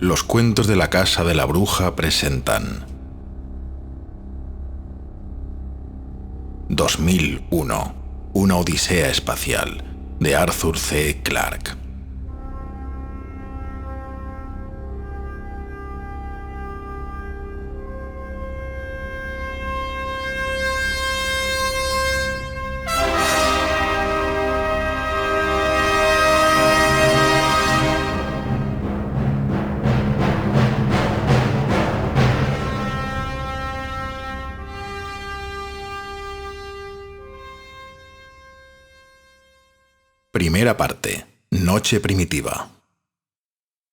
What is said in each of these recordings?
Los cuentos de la casa de la bruja presentan 2001, una odisea espacial, de Arthur C. Clarke. Primera parte. Noche primitiva.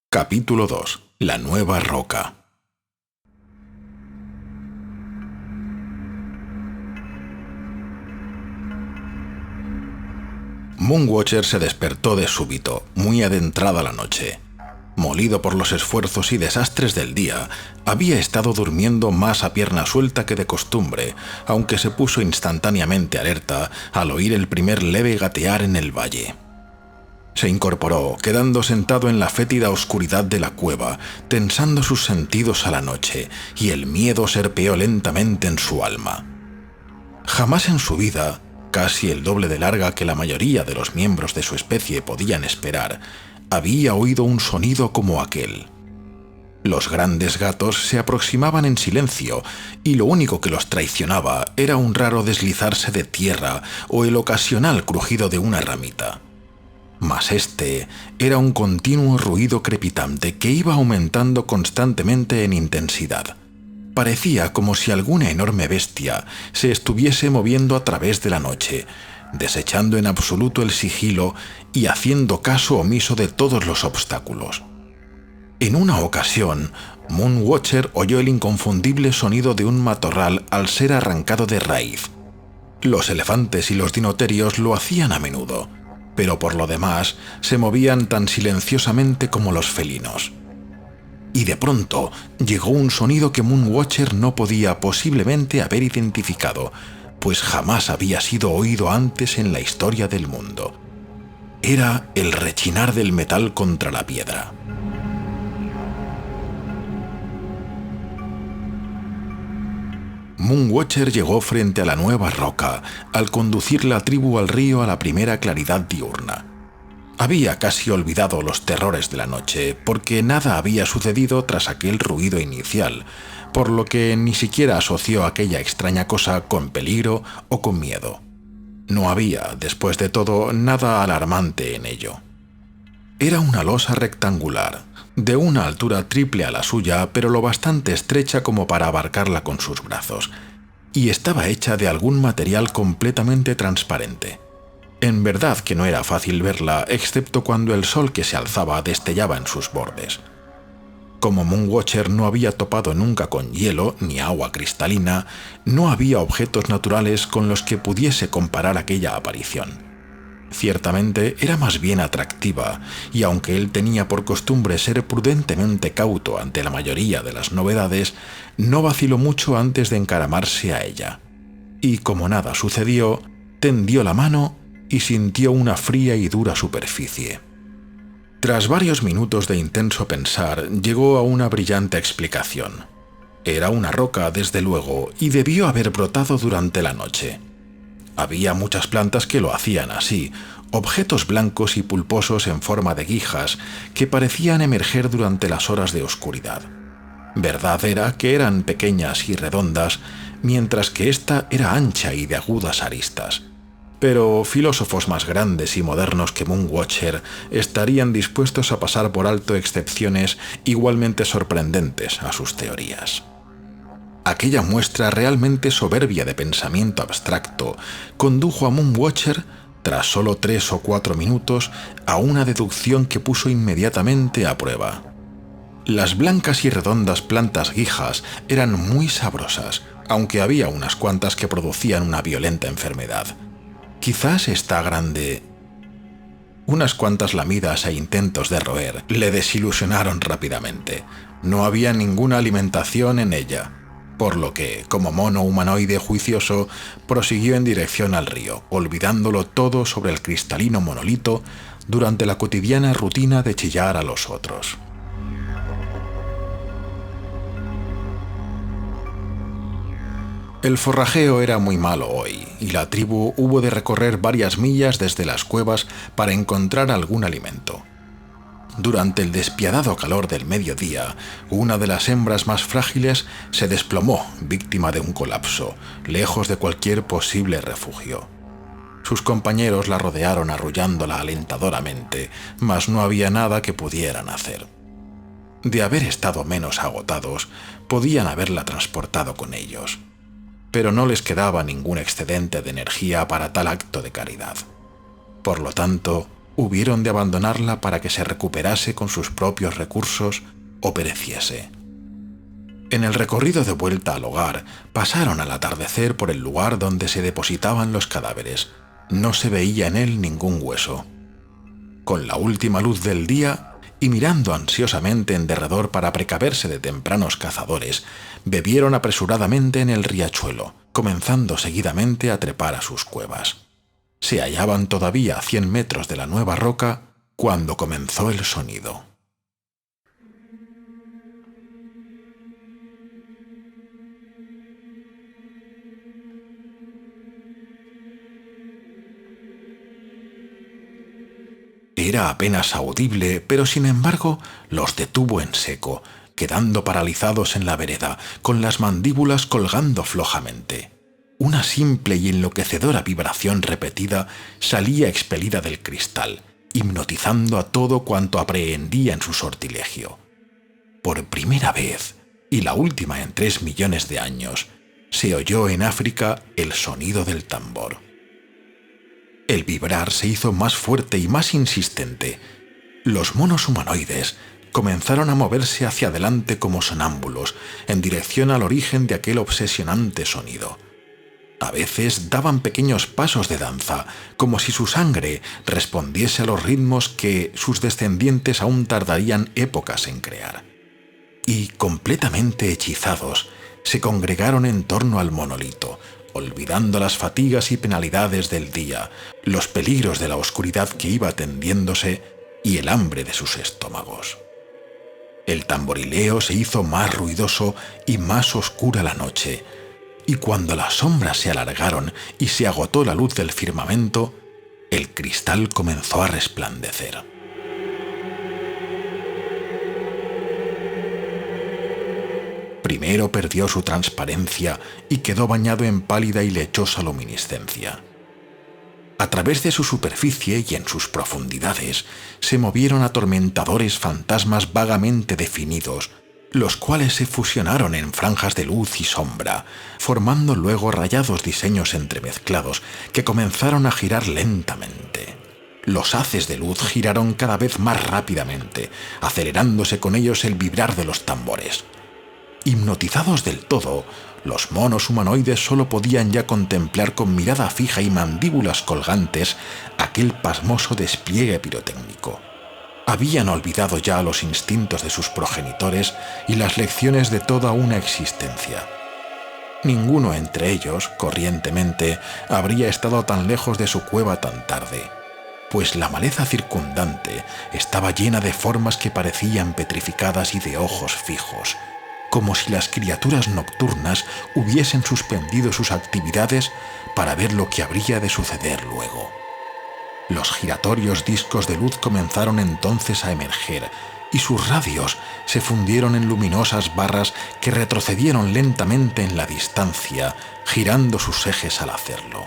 Capítulo 2. La nueva roca. Moonwatcher se despertó de súbito, muy adentrada la noche. Molido por los esfuerzos y desastres del día, había estado durmiendo más a pierna suelta que de costumbre, aunque se puso instantáneamente alerta al oír el primer leve gatear en el valle. Se incorporó, quedando sentado en la fétida oscuridad de la cueva, tensando sus sentidos a la noche, y el miedo serpeó lentamente en su alma. Jamás en su vida, casi el doble de larga que la mayoría de los miembros de su especie podían esperar, había oído un sonido como aquel. Los grandes gatos se aproximaban en silencio, y lo único que los traicionaba era un raro deslizarse de tierra o el ocasional crujido de una ramita. Mas este era un continuo ruido crepitante que iba aumentando constantemente en intensidad. Parecía como si alguna enorme bestia se estuviese moviendo a través de la noche, desechando en absoluto el sigilo y haciendo caso omiso de todos los obstáculos. En una ocasión, Moonwatcher oyó el inconfundible sonido de un matorral al ser arrancado de raíz. Los elefantes y los dinoterios lo hacían a menudo, pero por lo demás se movían tan silenciosamente como los felinos. Y de pronto llegó un sonido que Moonwatcher no podía posiblemente haber identificado, pues jamás había sido oído antes en la historia del mundo. Era el rechinar del metal contra la piedra. Moonwatcher llegó frente a la nueva roca al conducir la tribu al río a la primera claridad diurna. Había casi olvidado los terrores de la noche, porque nada había sucedido tras aquel ruido inicial, por lo que ni siquiera asoció aquella extraña cosa con peligro o con miedo. No había, después de todo, nada alarmante en ello. Era una losa rectangular, de una altura triple a la suya, pero lo bastante estrecha como para abarcarla con sus brazos, y estaba hecha de algún material completamente transparente. En verdad que no era fácil verla, excepto cuando el sol que se alzaba destellaba en sus bordes. Como Moonwatcher no había topado nunca con hielo ni agua cristalina, no había objetos naturales con los que pudiese comparar aquella aparición. Ciertamente era más bien atractiva, y aunque él tenía por costumbre ser prudentemente cauto ante la mayoría de las novedades, no vaciló mucho antes de encaramarse a ella. Y como nada sucedió, tendió la mano y sintió una fría y dura superficie. Tras varios minutos de intenso pensar, llegó a una brillante explicación. Era una roca, desde luego, y debió haber brotado durante la noche. Había muchas plantas que lo hacían así, objetos blancos y pulposos en forma de guijas que parecían emerger durante las horas de oscuridad. Verdad era que eran pequeñas y redondas, mientras que ésta era ancha y de agudas aristas. Pero filósofos más grandes y modernos que Moonwatcher estarían dispuestos a pasar por alto excepciones igualmente sorprendentes a sus teorías. Aquella muestra realmente soberbia de pensamiento abstracto condujo a Moonwatcher, tras solo 3 o 4 minutos, a una deducción que puso inmediatamente a prueba. Las blancas y redondas plantas guijas eran muy sabrosas, aunque había unas cuantas que producían una violenta enfermedad. Quizás esta grande... Unas cuantas lamidas e intentos de roer le desilusionaron rápidamente. No había ninguna alimentación en ella, por lo que, como mono humanoide juicioso, prosiguió en dirección al río, olvidándolo todo sobre el cristalino monolito durante la cotidiana rutina de chillar a los otros. El forrajeo era muy malo hoy, y la tribu hubo de recorrer varias millas desde las cuevas para encontrar algún alimento. Durante el despiadado calor del mediodía, una de las hembras más frágiles se desplomó, víctima de un colapso, lejos de cualquier posible refugio. Sus compañeros la rodearon arrullándola alentadoramente, mas no había nada que pudieran hacer. De haber estado menos agotados, podían haberla transportado con ellos, pero no les quedaba ningún excedente de energía para tal acto de caridad. Por lo tanto, hubieron de abandonarla para que se recuperase con sus propios recursos o pereciese. En el recorrido de vuelta al hogar, pasaron al atardecer por el lugar donde se depositaban los cadáveres. No se veía en él ningún hueso. Con la última luz del día, y mirando ansiosamente en derredor para precaverse de tempranos cazadores, bebieron apresuradamente en el riachuelo, comenzando seguidamente a trepar a sus cuevas. Se hallaban todavía a 100 metros de la nueva roca cuando comenzó el sonido. Era apenas audible, pero sin embargo los detuvo en seco, quedando paralizados en la vereda, con las mandíbulas colgando flojamente. Una simple y enloquecedora vibración repetida salía expelida del cristal, hipnotizando a todo cuanto aprehendía en su sortilegio. Por primera vez, y la última en 3 millones de años, se oyó en África el sonido del tambor. El vibrar se hizo más fuerte y más insistente. Los monos humanoides comenzaron a moverse hacia adelante como sonámbulos, en dirección al origen de aquel obsesionante sonido. A veces daban pequeños pasos de danza, como si su sangre respondiese a los ritmos que sus descendientes aún tardarían épocas en crear. Y, completamente hechizados, se congregaron en torno al monolito, olvidando las fatigas y penalidades del día, los peligros de la oscuridad que iba tendiéndose y el hambre de sus estómagos. El tamborileo se hizo más ruidoso y más oscura la noche, y cuando las sombras se alargaron y se agotó la luz del firmamento, el cristal comenzó a resplandecer. Primero perdió su transparencia y quedó bañado en pálida y lechosa luminiscencia. A través de su superficie y en sus profundidades se movieron atormentadores fantasmas vagamente definidos, los cuales se fusionaron en franjas de luz y sombra, formando luego rayados diseños entremezclados que comenzaron a girar lentamente. Los haces de luz giraron cada vez más rápidamente, acelerándose con ellos el vibrar de los tambores. Hipnotizados del todo, los monos humanoides solo podían ya contemplar con mirada fija y mandíbulas colgantes aquel pasmoso despliegue pirotécnico. Habían olvidado ya los instintos de sus progenitores y las lecciones de toda una existencia. Ninguno entre ellos, corrientemente, habría estado tan lejos de su cueva tan tarde, pues la maleza circundante estaba llena de formas que parecían petrificadas y de ojos fijos, como si las criaturas nocturnas hubiesen suspendido sus actividades para ver lo que habría de suceder luego. Los giratorios discos de luz comenzaron entonces a emerger, y sus radios se fundieron en luminosas barras que retrocedieron lentamente en la distancia, girando sus ejes al hacerlo.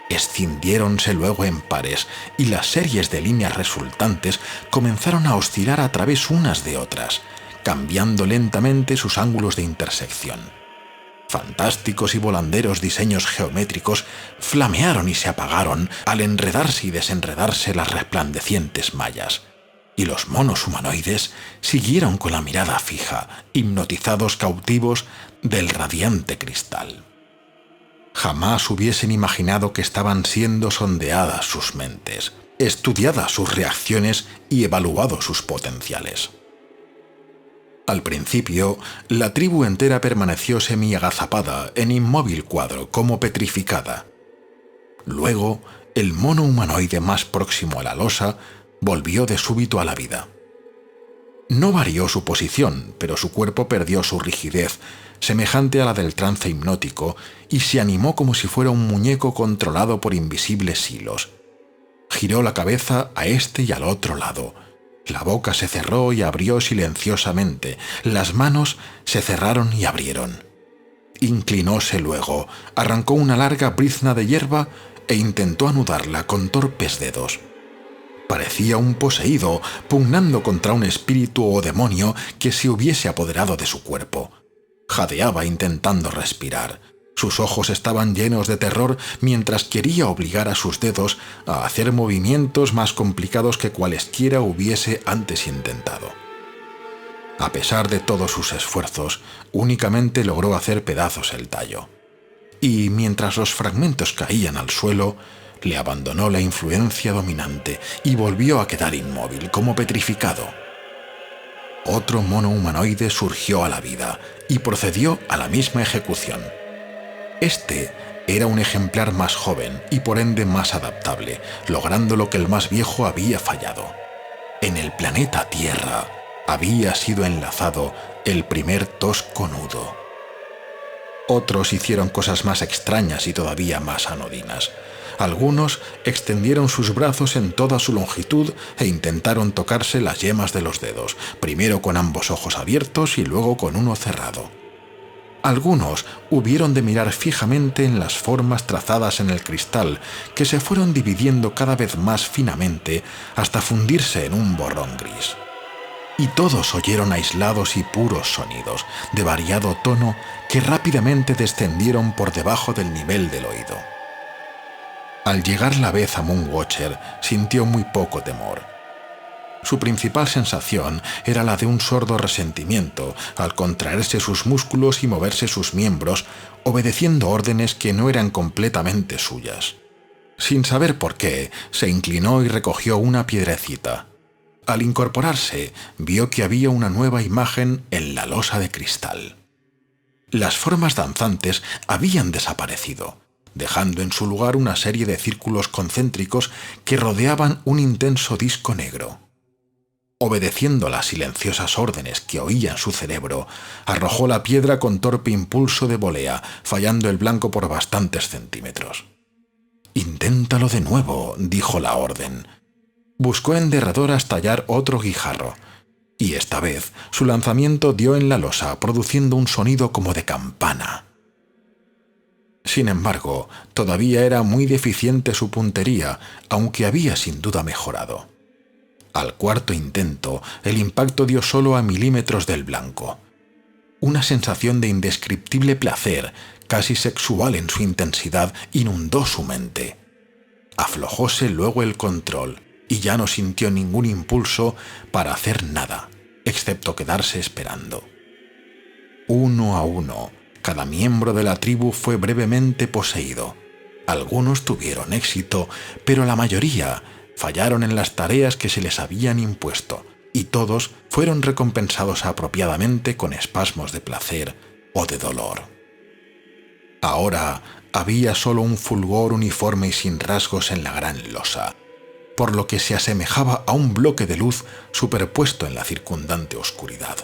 Escindiéronse luego en pares, y las series de líneas resultantes comenzaron a oscilar a través unas de otras, cambiando lentamente sus ángulos de intersección. Fantásticos y volanderos diseños geométricos flamearon y se apagaron al enredarse y desenredarse las resplandecientes mallas, y los monos humanoides siguieron con la mirada fija, hipnotizados cautivos del radiante cristal. Jamás hubiesen imaginado que estaban siendo sondeadas sus mentes, estudiadas sus reacciones y evaluados sus potenciales. Al principio, la tribu entera permaneció semi-agazapada en inmóvil cuadro, como petrificada. Luego, el mono humanoide más próximo a la losa volvió de súbito a la vida. No varió su posición, pero su cuerpo perdió su rigidez, semejante a la del trance hipnótico, y se animó como si fuera un muñeco controlado por invisibles hilos. Giró la cabeza a este y al otro lado. La boca se cerró y abrió silenciosamente, las manos se cerraron y abrieron. Inclinóse luego, arrancó una larga brizna de hierba e intentó anudarla con torpes dedos. Parecía un poseído, pugnando contra un espíritu o demonio que se hubiese apoderado de su cuerpo. Jadeaba intentando respirar. Sus ojos estaban llenos de terror mientras quería obligar a sus dedos a hacer movimientos más complicados que cualesquiera hubiese antes intentado. A pesar de todos sus esfuerzos, únicamente logró hacer pedazos el tallo. Y mientras los fragmentos caían al suelo, le abandonó la influencia dominante y volvió a quedar inmóvil, como petrificado. Otro mono humanoide surgió a la vida y procedió a la misma ejecución. Este era un ejemplar más joven y por ende más adaptable, logrando lo que el más viejo había fallado. En el planeta Tierra había sido enlazado el primer tosco nudo. Otros hicieron cosas más extrañas y todavía más anodinas. Algunos extendieron sus brazos en toda su longitud e intentaron tocarse las yemas de los dedos, primero con ambos ojos abiertos y luego con uno cerrado. Algunos hubieron de mirar fijamente en las formas trazadas en el cristal, que se fueron dividiendo cada vez más finamente hasta fundirse en un borrón gris. Y todos oyeron aislados y puros sonidos, de variado tono, que rápidamente descendieron por debajo del nivel del oído. Al llegar la vez a Moonwatcher, sintió muy poco temor. Su principal sensación era la de un sordo resentimiento al contraerse sus músculos y moverse sus miembros, obedeciendo órdenes que no eran completamente suyas. Sin saber por qué, se inclinó y recogió una piedrecita. Al incorporarse, vio que había una nueva imagen en la losa de cristal. Las formas danzantes habían desaparecido, dejando en su lugar una serie de círculos concéntricos que rodeaban un intenso disco negro. Obedeciendo las silenciosas órdenes que oía en su cerebro, arrojó la piedra con torpe impulso de volea, fallando el blanco por bastantes centímetros. «Inténtalo de nuevo», dijo la orden. Buscó en derradoras tallar otro guijarro, y esta vez su lanzamiento dio en la losa, produciendo un sonido como de campana. Sin embargo, todavía era muy deficiente su puntería, aunque había sin duda mejorado. Al cuarto intento, el impacto dio solo a milímetros del blanco. Una sensación de indescriptible placer, casi sexual en su intensidad, inundó su mente. Aflojóse luego el control y ya no sintió ningún impulso para hacer nada, excepto quedarse esperando. Uno a uno, cada miembro de la tribu fue brevemente poseído. Algunos tuvieron éxito, pero la mayoría fallaron en las tareas que se les habían impuesto, y todos fueron recompensados apropiadamente con espasmos de placer o de dolor. Ahora había solo un fulgor uniforme y sin rasgos en la gran losa, por lo que se asemejaba a un bloque de luz superpuesto en la circundante oscuridad.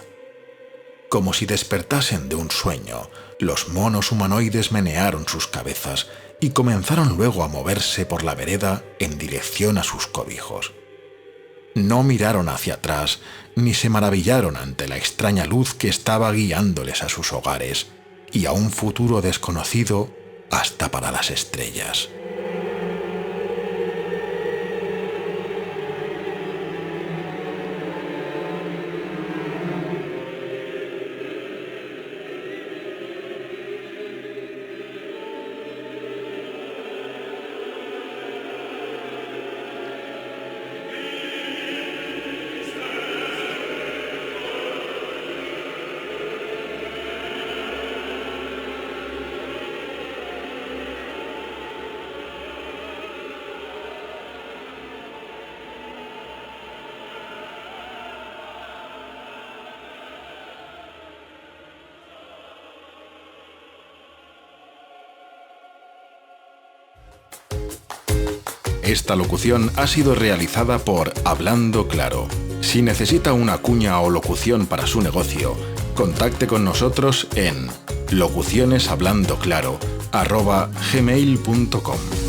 Como si despertasen de un sueño, los monos humanoides menearon sus cabezas y comenzaron luego a moverse por la vereda en dirección a sus cobijos. No miraron hacia atrás ni se maravillaron ante la extraña luz que estaba guiándoles a sus hogares y a un futuro desconocido hasta para las estrellas. Esta locución ha sido realizada por Hablando Claro. Si necesita una cuña o locución para su negocio, Contacte con nosotros en locucioneshablandoclaro@gmail.com.